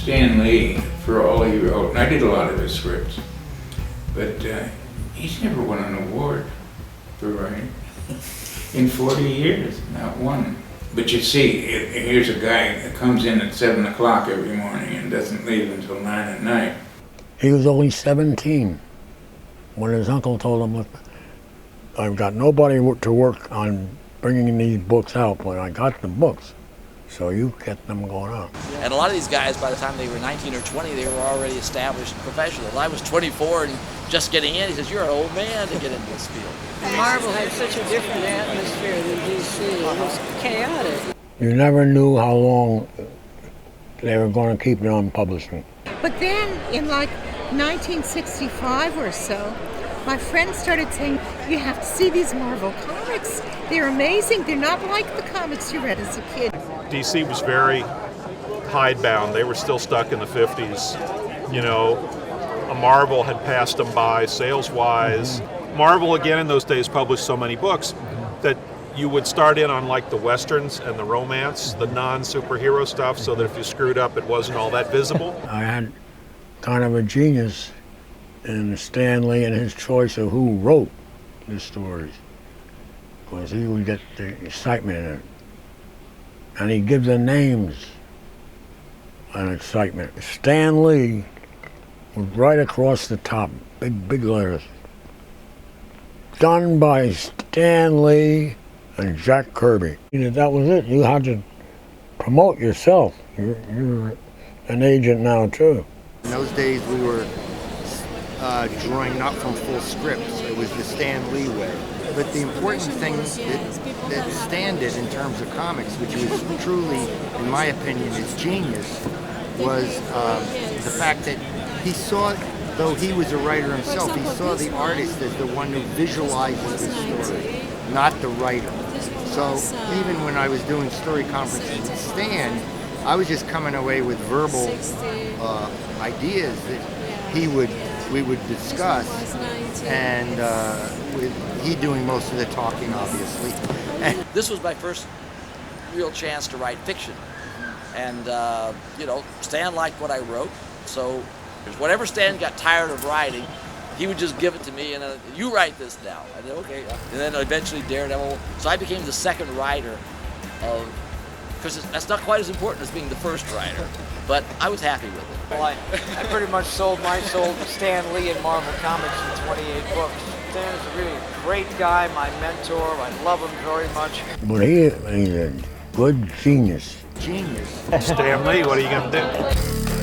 Stan Lee, for all he wrote, and I did a lot of his scripts, but he's never won an award for writing. In 40 years, not one. But you see, here's a guy that comes in at 7 o'clock every morning and doesn't leave until 9 at night. He was only 17 when his uncle told him, look, I've got nobody to work on bringing these books out, but I got the books, so you get them going out. And a lot of these guys, by the time they were 19 or 20, they were already established professionals. I was 24 and just getting in. He says, you're an old man to get into this field. Marvel had such a different atmosphere than DC. It was chaotic. You never knew how long they were going to keep it on publishing. But then in like 1965 or so, my friends started saying, you have to see these Marvel comics. They're amazing. They're not like the comics you read as a kid. DC was very hidebound. They were still stuck in the 50s. You know, a Marvel had passed them by sales-wise. Marvel, again, in those days published so many books that you would start in on like the Westerns and the romance, the non-superhero stuff, so that if you screwed up, it wasn't all that visible. I had kind of a genius in Stan Lee and his choice of who wrote the stories, because he would get the excitement in it. And he'd give the names and excitement. Stan Lee was right across the top, big letters. Done by Stan Lee and Jack Kirby. That was it. You had to promote yourself. You're an agent now, too. In those days, we were drawing not from full scripts. It was the Stan Lee way. But the important thing that Stan did in terms of comics, which was truly, in my opinion, his genius, was the fact that he saw, though he was a writer himself, he saw the artist as the one who visualizes the story, not the writer. So even when I was doing story conferences with Stan, I was just coming away with verbal ideas that we would discuss, and with he doing most of the talking, obviously. This was my first real chance to write fiction, and you know, Stan liked what I wrote, so whatever Stan got tired of writing, he would just give it to me, and you write this now. I said, okay. And then eventually Daredevil. So I became the second writer of, because that's not quite as important as being the first writer, but I was happy with it. Well, I pretty much sold Stan Lee and Marvel Comics in 28 books. Stan is a really great guy, my mentor. I love him very much. But he's a good genius. Genius. Stan Lee, what are you going to do?